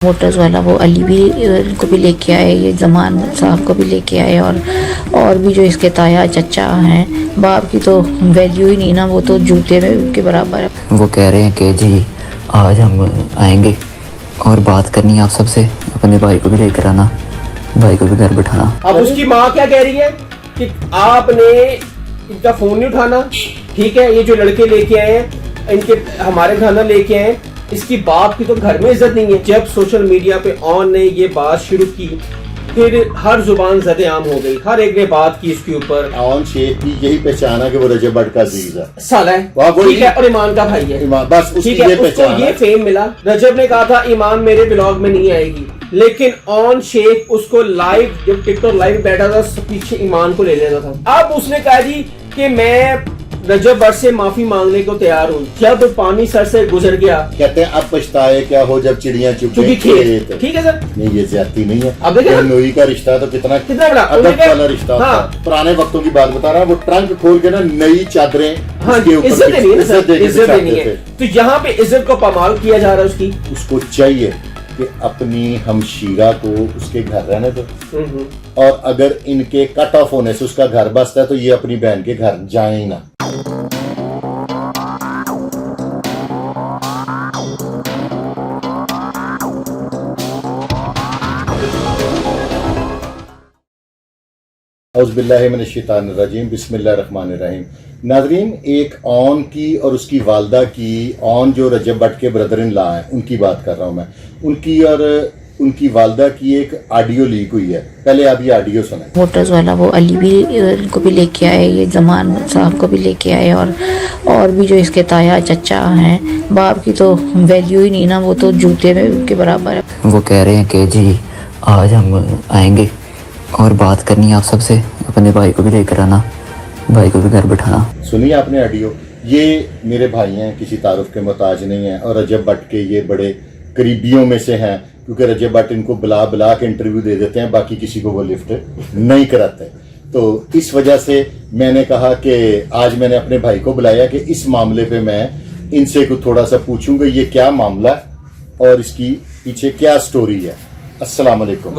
Motors वाला वो अली भी को भी लेके आए, ये जमान साहब को भी लेके आए, और भी जो इसके ताया चचा हैं। बाप की तो वैल्यू ही नहीं ना, वो तो जूते में के बराबर है। वो कह रहे हैं कि जी आज हम आएंगे और बात करनी है आप सबसे, अपने भाई को भी लेकर आना, भाई को भी घर बिठाना। अब उसकी माँ क्या कह रही है कि आपने इनका फोन नहीं उठाना, ठीक है, ये जो लड़के लेके आए हैं इनके हमारे खाना लेके आए हैं, इसकी बाप की तो घर में इज्जत नहीं है। जब सोशल मीडिया पे ऑन ने ये बात शुरू की फिर हर जुबान ज़द आम हो गई, हर एक ने बात की इसके ऊपर। ऑन शेख की यही पहचान है कि वो रजब भट्ट का अजीज है, साला है, ठीक है, और ईमान का भाई है, बस उसकी ठीक है, ये उसको पहचान ये है। फेम मिला। रजब ने कहा था ईमान मेरे ब्लॉग में नहीं आएगी, लेकिन ऑन शेख उसको लाइव जब टिकटॉक लाइव बैठा था पीछे ईमान को ले लेना था। अब उसने कहा जी कि मैं रजब भट्ट से माफी मांगने को तैयार हूँ, जब पानी सर से गुजर गया। कहते हैं अब पछताए क्या हो जब चिड़िया चुकी खेत, ठीक है सर, नहीं ये ज्यादती नहीं है। अब देखिए नोई का रिश्ता तो कितना बड़ा अदब वाला रिश्ता था। पुराने वक्तों की बात बता रहा है, वो ट्रंक खोल के ना नई चादरें उसके ऊपर इज्जत देनी है, इज्जत देनी है। थे। तो यहाँ पे इज्जत को पामाल किया जा रहा है उसकी। उसको चाहिए कि अपनी हमशीरा को उसके घर रहने दो, और अगर इनके कट ऑफ होने से उसका घर बसता है तो ये अपनी बहन के घर जाए ही ना। औज़ुबिल्लाहि मिनश्शैतानिर्रजीम, बिस्मिल्लाहिर्रहमानिर्रहीम। नाज़रीन, एक ऑन की और उसकी वालदा की, ऑन जो रजब भट्ट के ब्रदर इन लॉ हैं उनकी बात कर रहा हूँ मैं, उनकी और उनकी वालदा की एक ऑडियो लीक हुई है। पहले आप ये ऑडियो सुनें। मोटर्स वाला वो अली भी को भी लेके आए, ये जमान साहब को भी लेके आए, और भी जो इसके ताया चचा हैं। बाप की तो वैल्यू ही नहीं ना, वो तो जूते में के बराबर है। वो कह रहे हैं कि जी आज हम आएंगे और बात करनी है आप सबसे, अपने भाई को भी लेकर आना, भाई को भी घर बिठाना। सुनिए आपने ऑडियो, ये मेरे भाई हैं, किसी तारुफ के मोहताज नहीं हैं, और रजब भट्ट के ये बड़े करीबियों में से हैं, क्योंकि रजब भट्ट इनको बुला के इंटरव्यू दे देते हैं, बाकी किसी को वो लिफ्ट नहीं कराते। तो इस वजह से मैंने कहा कि आज मैंने अपने भाई को बुलाया कि इस मामले पे मैं इनसे कुछ थोड़ा सा पूछूंगा, ये क्या मामला है और इसकी पीछे क्या स्टोरी है। अस्सलाम वालेकुम।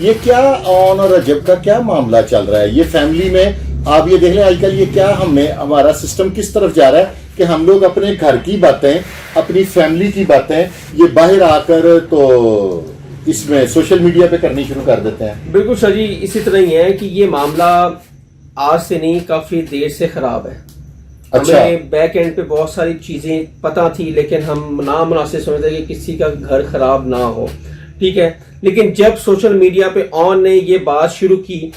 ये क्या ऑन और रजब का क्या मामला चल रहा है? ये फैमिली में आप ये देख लें आजकल ये क्या हमारा सिस्टम किस तरफ जा रहा है कि हम लोग अपने घर की बातें, अपनी फैमिली की बातें ये बाहर आकर तो इसमें सोशल मीडिया पे करनी शुरू कर देते हैं। बिल्कुल सर जी, इसी तरह ही है कि ये मामला आज से नहीं काफी देर से खराब है। अच्छा। हमें बैक एंड पे बहुत सारी चीजें पता थी, लेकिन हम नामुनासिब समझते कि किसी का घर खराब ना हो, ठीक है। लेकिन जब सोशल मीडिया पे ऑन ने ये बात शुरू की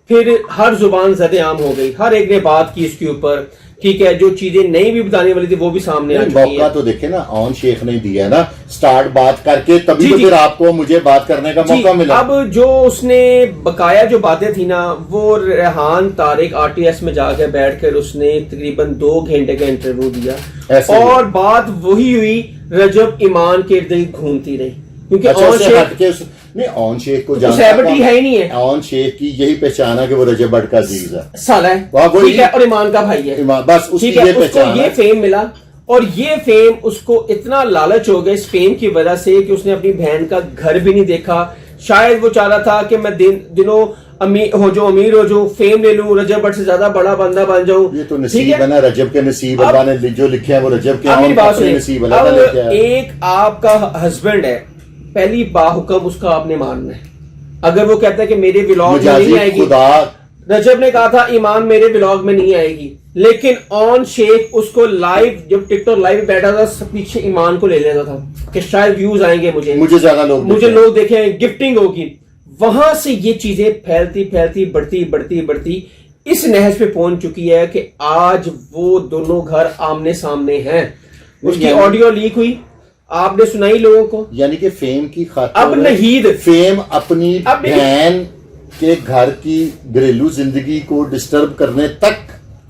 फिर हर जुबान ज़द आम हो गई, हर एक ने बात की इसके ऊपर, ठीक है। जो चीजें नहीं भी बताने वाली थी वो भी सामने आ चुकी है। मौका तो देखे ना, ऑन शेख ने दिया है ना स्टार्ट बात करके, तभी तो फिर आपको मुझे बात करने का मौका मिला। अब जो उसने बकाया जो बातें थी ना, वो रेहान तारिक RTS में जाकर बैठकर उसने तकरीबन 2 घंटे का इंटरव्यू दिया, और बात वही हुई, रजब ईमान के इर्द गिर्द घूमती रही, क्योंकि ऑन शेख नहीं, ऑन शेख को सेलिब्रिटी है ही नहीं है। ऑन शेख की यही पहचान है कि वो रजब भट्ट का अजीज है, साला है, ठीक है, और ईमान का भाई है, बस उसकी ये पहचान है। ये फेम मिला, और ये फेम उसको इतना लालच हो गया इस फेम की वजह से कि उसने अपनी बहन का घर भी नहीं देखा। शायद वो चाह रहा था कि मैं दिनों अमीर हो जो फेम ले लूं, रजब भट्ट से ज्यादा बड़ा बंदा बन जाऊं। ये तो नसीब है ना, रजब के नसीब अल्लाह ने जो लिखे हैं वो रजब के नसीब अल्लाह ने लिखे हैं। एक आपका हस्बैंड है, पहली बाहुकम उसका आपने मानना है। अगर वो कहता है कि मेरे व्लॉग में नहीं आएगी, रजब ने कहा था ईमान मेरे व्लॉग में नहीं आएगी, लेकिन ऑन शेख उसको लाइव जब टिकटॉक लाइव बैठा था पीछे ईमान को ले लेता था कि शायद व्यूज आएंगे, मुझे ज्यादा लोग देखेंगे, गिफ्टिंग होगी। वहां से ये चीजें फैलती बढ़ती इस नहज पे पहुंच चुकी है कि आज वो दोनों घर आमने सामने हैं। उसकी ऑडियो लीक हुई, आपने सुनाई लोगों को, यानी कि फेम की खातिर अब नहीद फेम अपनी बहन के घर की घरेलू जिंदगी को डिस्टर्ब करने तक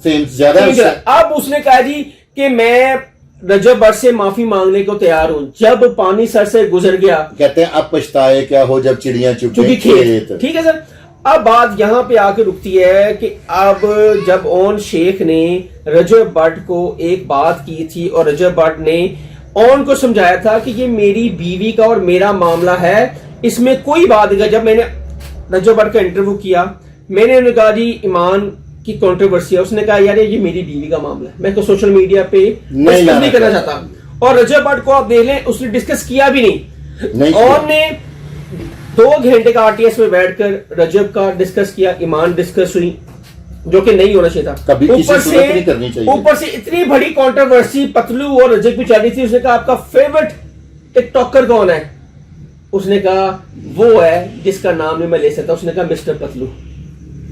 फेम ज्यादा है। अब उसने कहा जी कि मैं रजब भट्ट से माफी मांगने को तैयार हूं, जब पानी सर से गुजर गया। कहते हैं अब पछताए क्या हो जब चिड़िया चुकी खेत, ठीक है सर। अब बात यहाँ पे आके रुकती है कि अब जब ऑन शेख ने रजब भट्ट को एक बात की थी और रजब भट्ट ने ऑन को समझाया था कि ये मेरी बीवी का और मेरा मामला है, इसमें कोई बात नहीं। जब मैंने रजब भट्ट का इंटरव्यू किया, मैंने उन्हें कहा जी ईमान की कंट्रोवर्सी है, उसने कहा यार ये मेरी बीवी का मामला है, मैं तो सोशल मीडिया पे नहीं करना चाहता। और रजब भट्ट को आप देख लें, उसने डिस्कस किया भी नहीं। और ने 2 घंटे का आरटीएस में बैठकर रजब का डिस्कस किया, ईमान डिस्कस हुई, जो कि नहीं होना चाहिए था। कभी किसी सूरत नहीं करनी चाहिए। ऊपर से इतनी बड़ी कंट्रोवर्सी पतलू और रजब की चल रही थी। उसने कहा आपका फेवरेट टिकटॉकर कौन है? उसने कहा वो है जिसका नाम नहीं मैं ले सकता। उसने कहा मिस्टर पतलू।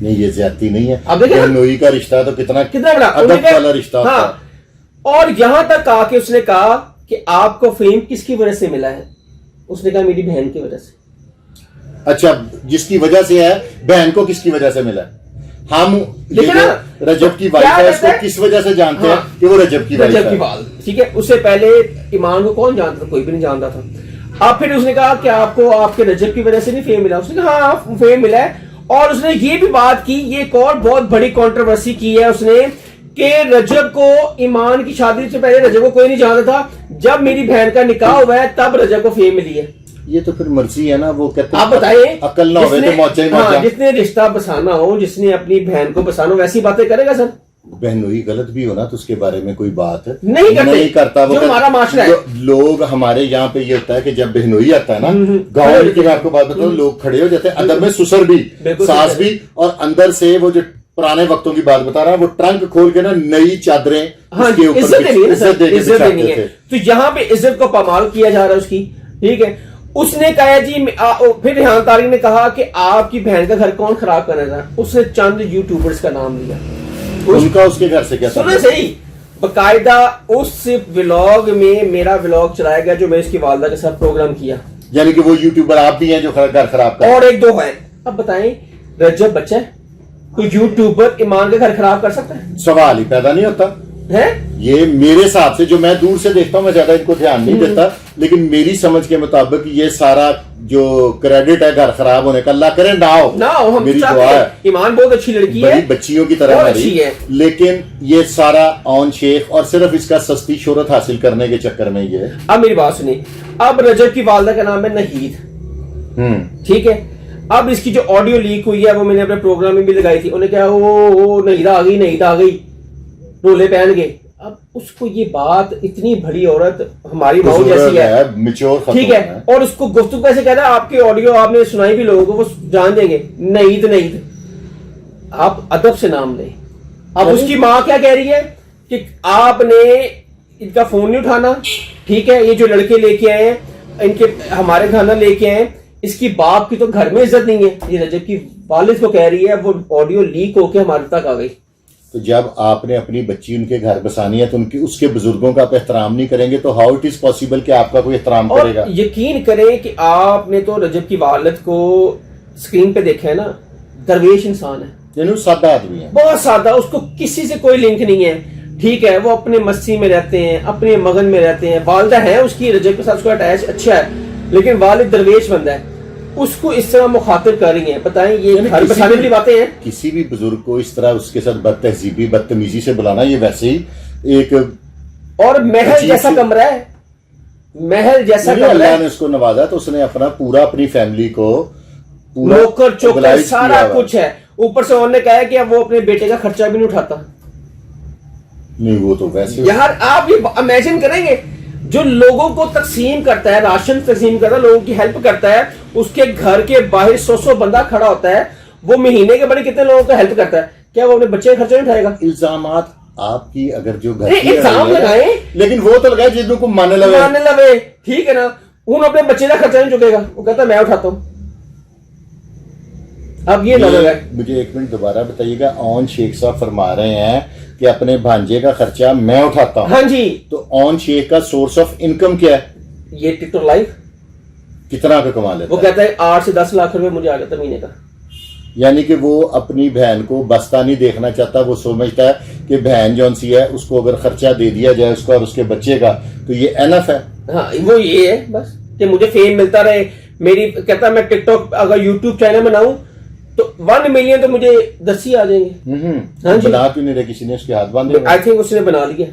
नहीं, ये ज्यादती नहीं है। अब देखिए नोई का रिश्ता तो कितना बड़ा अदब वाला रिश्ता। हाँ, और यहां तक आके उसने कहा कि आपको फेम किसकी वजह से मिला है? उसने कहा मेरी बहन की वजह से। अच्छा, जिसकी वजह से है, बहन को किसकी वजह से मिला? हम रजब की वाइफ है, उसको किस वजह से जानते हैं कि वो रजब की वाइफ है? ठीक है, उससे पहले ईमान को कौन जानता था? कोई भी नहीं जानता था। अब फिर उसने कहा कि आपको आपके रजब की वजह से नहीं फेम मिला? उसने कहा हाँ फेम मिला है। और उसने ये भी बात की, ये एक और बहुत बड़ी कंट्रोवर्सी की है उसने, कि रजब को ईमान की शादी से पहले रजब को कोई नहीं जानता था, जब मेरी बहन का निकाह हुआ है तब रजब को फेम मिली है। ये तो फिर मर्जी है ना, वो कहते आप बताइए, अकल ना हो तो मौजा ही मौजा। जिसने रिश्ता बसाना हो, जिसने अपनी बहन को बसाना हो, वैसी बातें करेगा सर? बहनोई गलत भी हो ना तो उसके बारे में कोई बात नहीं करता। वो हमारा माशरा है। लोग हमारे यहाँ पे ये होता है कि जब बहनोई आता है ना, गाँव में, मैं आपको बात बताऊं, लोग खड़े हो जाते हैं अदब में, ससुर भी, सास भी, और अंदर से वो जो पुराने वक्तों की बात बता रहा है, वो ट्रंक खोल के ना नई चादरें उसके ऊपर इज्जत देनी है। तो यहाँ पे इज्जत को पामाल किया जा रहा है उसकी। ठीक है, उसने कहा जी, फिर रेहान तारिक ने कहा कि आपकी बहन का घर कौन खराब करना था? उसने चंद यूट्यूबर्स का नाम लिया। उनका उसके घर से क्या था? सुने सही, बकायदा उस व्लॉग में मेरा व्लॉग चलाया गया जो मैं इसकी वालदा के साथ प्रोग्राम किया। यानी कि वो यूट्यूबर आप भी हैं जो घर खराब कर, और 1-2 है। अब बताएं, रजब बच्चा है, कोई यूट्यूबर ईमान का घर खराब कर सकता है? सवाल ही पैदा नहीं होता है। ये मेरे हिसाब से, जो मैं दूर से देखता हूँ, मैं ज्यादा इनको ध्यान नहीं देता, लेकिन मेरी समझ के मुताबिक ये सारा जो क्रेडिट है घर खराब होने का, अल्लाह करे ना हो, हम मेरी दुआ है। ईमान बहुत अच्छी लड़की है, बच्चियों की तरह अच्छी है, लेकिन ये सारा ऑन शेख और सिर्फ इसका सस्ती शोहरत हासिल करने के चक्कर में ये। अब मेरी बात सुनिए, अब रजब की वालदा का नाम है नहीद। ठीक है, अब इसकी जो ऑडियो लीक हुई है वो मैंने अपने प्रोग्राम में भी लगाई थी। उन्हें क्या वो नहीदा आ गई रोले पहन गए। अब उसको ये बात, इतनी बड़ी औरत हमारी माँ जैसी है, मैच्योर, ठीक है, और उसको गुफ्तगू कैसे कहता है? आपकी ऑडियो आपने सुनाई भी लोगों को, वो जान देंगे नहीद। आप अदब से नाम लें। अब उसकी माँ क्या कह रही है कि आपने इनका फोन नहीं उठाना। ठीक है, ये जो लड़के लेके आए हैं, इनके हमारे खाना लेके आए, इसकी बाप की तो घर में इज्जत नहीं है। ये रजब की वालिद को कह रही है, वो ऑडियो लीक होके हमारे तक आ गई। तो जब आपने अपनी बच्ची उनके घर बसानी है तो उनकी उसके बुजुर्गों का आप एहतराम नहीं करेंगे तो हाउ इट इज पॉसिबल कि आपका कोई एहतराम करेगा? यकीन करें कि आपने तो रजब की वालिद को स्क्रीन पे देखा है ना, दरवेश इंसान है, यानी सादा आदमी है, बहुत सादा, उसको किसी से कोई लिंक नहीं है। ठीक है, वो अपने मस्ती में रहते हैं, अपने मगन में रहते हैं। वालदा है उसकी रजब के साथ, उसका अटैच अच्छा है, लेकिन वालिद दरवेश बंदा है, उसको इस तरह मुखातिब कर रही है। बताएं, ये घर बसाने वाली बातें हैं? किसी भी बुजुर्ग को इस तरह उसके साथ बदतहजीबी बदतमीजी से बुलाना, ये वैसे ही एक, और महल जैसा कमरा है, महल जैसा कमरा अल्लाह ने उसको नवाजा तो उसने अपनी फैमिली को नौकर चौकर सारा कुछ है। ऊपर से उन्होंने कहा है कि अब वो अपने बेटे का खर्चा भी नहीं उठाता। नहीं, वो तो वैसे यार आप ये इमेजिन करेंगे, जो लोगों को तकसीम करता है, राशन तकसीम करता है, लोगों की हेल्प करता है, उसके घर के बाहर 100 बंदा खड़ा होता है, वो महीने के बड़े कितने लोगों का हेल्प करता है, क्या वो अपने बच्चे का खर्चा नहीं उठाएगा? इल्जामात आपकी अगर जो घर इल्जाम लगाए, लेकिन वो तो लगाए जिनको को मानने लगे, ठीक है ना, उन अपने बच्चे का खर्चा नहीं चुकेगा, वो कहता मैं उठाता हूँ। अब ये मुझे 1 मिनट दोबारा बताइएगा। ऑन शेख साहब फरमा रहे हैं कि अपने भांजे का खर्चा मैं उठाता हूँ। हाँ जी। तो ऑन शेख का सोर्स ऑफ इनकम क्या है? ये टिकटॉक लाइव कितना का कमा लेता है? वो कहता है 8 से 10 लाख रुपए मुझे आ जाता महीने का। यानी कि वो अपनी बहन को बस्ता नहीं देखना चाहता, वो समझता है कि बहन जौन सी है उसको अगर खर्चा दे दिया जाए उसका और उसके बच्चे का तो ये एनफ है। हाँ, वो ये है बस कि मुझे फेम मिलता रहे। मेरी कहता मैं टिकटॉक अगर यूट्यूब चैनल बनाऊं तो 1 मिलियन तो मुझे 10 ही आ जाएंगे। हाँ जी। बना क्यों नहीं रहे? किसी ने उसके हाथ बांधे? आई थिंक उसने बना लिया।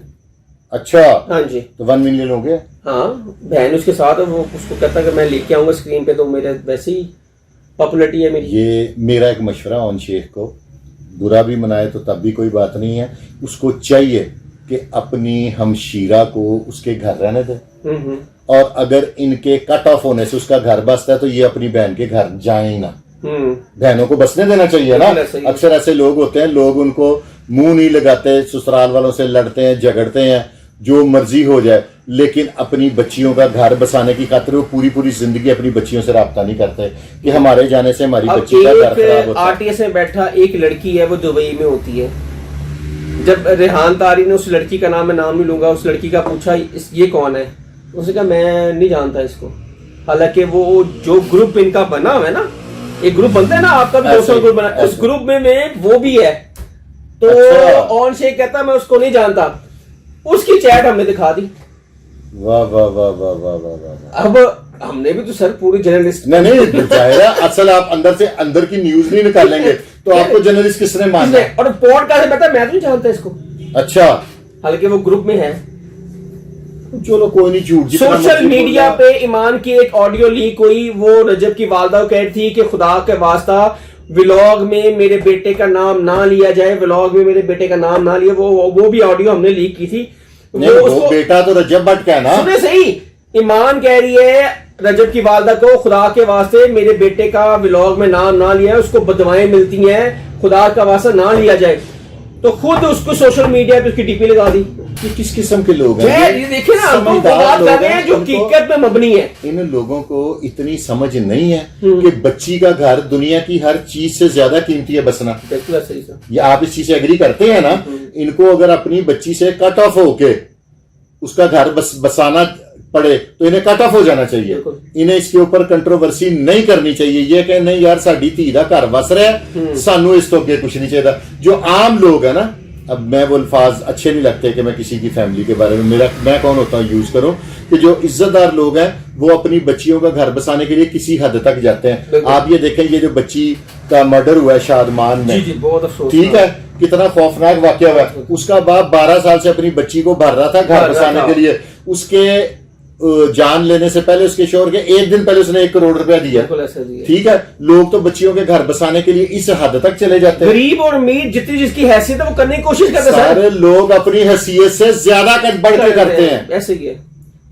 अच्छा, हाँ जी, तो 1 मिलियन हो गया। हाँ, बहन उसके साथ है, वो उसको कहता है कि मैं लेके आऊंगा स्क्रीन पे, तो मेरे वैसे ही पॉपुलरिटी है मेरी। ये मेरा एक मशवरा ऑन शेख को, बुरा भी मनाए तो तब भी कोई बात नहीं है, उसको चाहिए कि अपनी हमशीरा को उसके घर रहने दे, और अगर इनके कट ऑफ होने से उसका घर बसता है तो ये अपनी बहन के घर जाए ही ना, बहनों को बसने देना चाहिए ना। अक्सर ऐसे लोग होते हैं, लोग उनको मुंह नहीं लगाते, ससुराल वालों से लड़ते हैं, झगड़ते हैं, जो मर्जी हो जाए, लेकिन अपनी बच्चियों का घर बसाने की खातिर वो पूरी पूरी जिंदगी अपनी बच्चियों से राब्ता नहीं करते कि हमारे जाने से हमारी बच्ची का घर खराब होता है। आरटीएस में बैठा एक लड़की है, वो दुबई में होती है। जब रेहान तारी ने उस लड़की का नाम, मैं नाम नहीं लूंगा, उस लड़की का पूछा ये कौन है, उसने कहा मैं नहीं जानता इसको। हालांकि वो जो ग्रुप इनका बना हुआ है ना, एक ग्रुप बनता है ना, आपका भी दोस्तों ग्रुप बना, उस ग्रुप में वो भी है। तो ऑन शेख कहता मैं उसको नहीं जानता, उसकी चैट हमने दिखा दी। वाह वाह वाह वाह वाह वाह वाह। अब हमने भी तो सर पूरी जर्नलिस्ट नहीं जाहिर, असल आप अंदर से अंदर की न्यूज नहीं निकालेंगे तो आपको जर्नलिस्ट किसने माना? और पॉडकास्ट में पता है, मैं तो नहीं जानता इसको। अच्छा, हालांकि वो ग्रुप में है। चलो कोई नहीं, झूठ सोशल मीडिया पे ईमान की एक ऑडियो लीक हुई, वो रजब की वालदा कह रही थी कि खुदा के वास्ता व्लॉग में मेरे बेटे का नाम ना लिया जाए, व्लॉग में मेरे बेटे का नाम ना लिया। वो भी ऑडियो हमने लीक की थी। वो बेटा तो रजब भट्ट का है ना। सुने सही, ईमान कह रही है रजब की वालदा को, खुदा के वास्ते मेरे बेटे का व्लॉग में नाम ना लिया, उसको बदवाएं मिलती हैं, खुदा का वास्ता ना लिया जाए। तो खुद उसको सोशल मीडिया पे उसकी डीपी लगा दी। किस किस्म के लोग हैं ये देखिए ना, हम तो बात कर रहे हैं जो हकीकत पे मबनी है। इन लोगों को इतनी समझ नहीं है कि बच्ची का घर दुनिया की हर चीज से ज्यादा कीमती है बसना। बिल्कुल सही सर, ये आप इस चीज से एग्री करते हैं ना? इनको अगर अपनी बच्ची से कट ऑफ होके उसका घर बसाना पड़े तो इन्हें कट ऑफ हो जाना चाहिए। इन्हें इसके ऊपर कंट्रोवर्सी नहीं करनी चाहिए। ये कहें नहीं यार साडी धी दा घर बस रहा है, सानू इस तो अगे कुछ नहीं चाहिए। जो आम लोग है ना, अब मैं वो अल्फाज अच्छे नहीं लगते कि मैं किसी की फैमिली के बारे में, मैं कौन होता हूँ यूज करूं, कि जो इज्जतदार लोग हैं वो अपनी बच्चियों का घर बसाने के लिए किसी हद तक जाते हैं। आप ये देखें, ये जो बच्ची का मर्डर हुआ है शादमान में, बहुत अफसोस, ठीक है, कितना खौफनाक वाकया हुआ है। उसका बाप 12 साल से अपनी बच्ची को भर रहा था घर बसाने के लिए। उसके जान लेने से पहले उसके शोहर के 1 दिन पहले उसने 1 करोड़ रुपया दिया। ठीक है, लोग तो बच्चियों के घर बसाने के लिए इस हद तक चले जाते हैं। गरीब और अमीर जितनी जिसकी हैसियत है वो करने की कोशिश करते हैं। सारे लोग अपनी हैसियत से ज्यादा बढ़ के करते हैं। ऐसे ही है।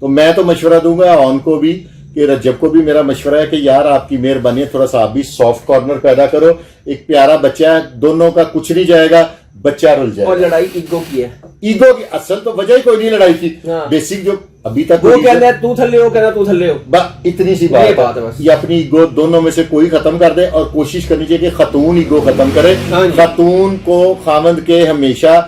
तो मैं तो मशवरा दूंगा ऑन को भी कि रजब को भी मेरा मशवरा है कि यार आपकी मेहरबानी है, थोड़ा सा आप भी सॉफ्ट कॉर्नर पैदा करो। एक प्यारा बच्चा है, दोनों का कुछ नहीं जाएगा, बच्चा रुल जाएगा। और लड़ाई ईगो की है। ईगो की असल तो वजह ही कोई नहीं लड़ाई थी। बेसिक जो अभी तक वो कहना है तू थल्ले हो, कहना तू थल्ले हो, इतनी सी बात है बस। ये अपनी ईगो दोनों में से कोई खत्म कर दे, और कोशिश करनी चाहिए कि खतून ईगो खत्म करे। खतून को खामंद के हमेशा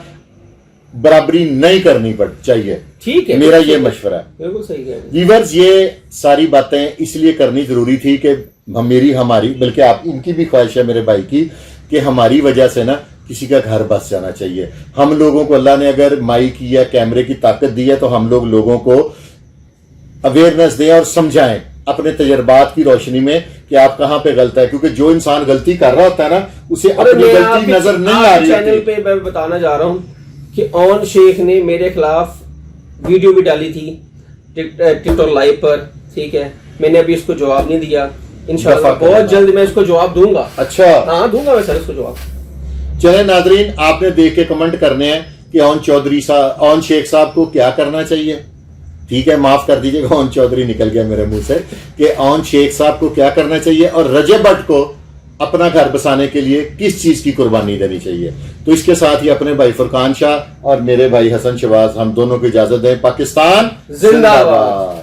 बराबरी नहीं करनी चाहिए। ठीक है, मेरा ये मशवरा है। बिल्कुल सही है। व्यूअर्स, ये सारी बातें इसलिए करनी जरूरी थी कि हमारी बल्कि आप इनकी भी ख्वाहिश है मेरे भाई की कि हमारी वजह से ना किसी का घर बस जाना चाहिए। हम लोगों को अल्लाह ने अगर माइक या कैमरे की ताकत दी है तो हम लोगों को अवेयरनेस दें और समझाएं अपने तजर्बात की रोशनी में कि आप कहां पे गलत है। क्योंकि जो इंसान गलती कर रहा होता है ना, उसे अपनी गलती नजर नहीं आ रही। चैनल पे मैं बताना जा रहा हूं कि ऑन शेख ने मेरे खिलाफ वीडियो भी डाली थी टिकटॉक लाइव पर। ठीक है, मैंने अभी इसको जवाब नहीं दिया। इंशाल्लाह बहुत जल्द मैं इसको जवाब दूंगा। अच्छा, हाँ दूंगा मैं सर इसको जवाब। चले नाजरीन, आपने देख के कमेंट करने हैं कि ऑन शेख साहब को क्या करना चाहिए। ठीक है, माफ कर दीजिएगा, ऑन चौधरी निकल गया मेरे मुंह से, कि ऑन शेख साहब को क्या करना चाहिए और रजब भट्ट को अपना घर बसाने के लिए किस चीज की कुर्बानी देनी चाहिए। तो इसके साथ ही अपने भाई फुरकान शाह और मेरे भाई हसन शहबाज, हम दोनों को इजाजत दें। पाकिस्तान जिंदाबाद।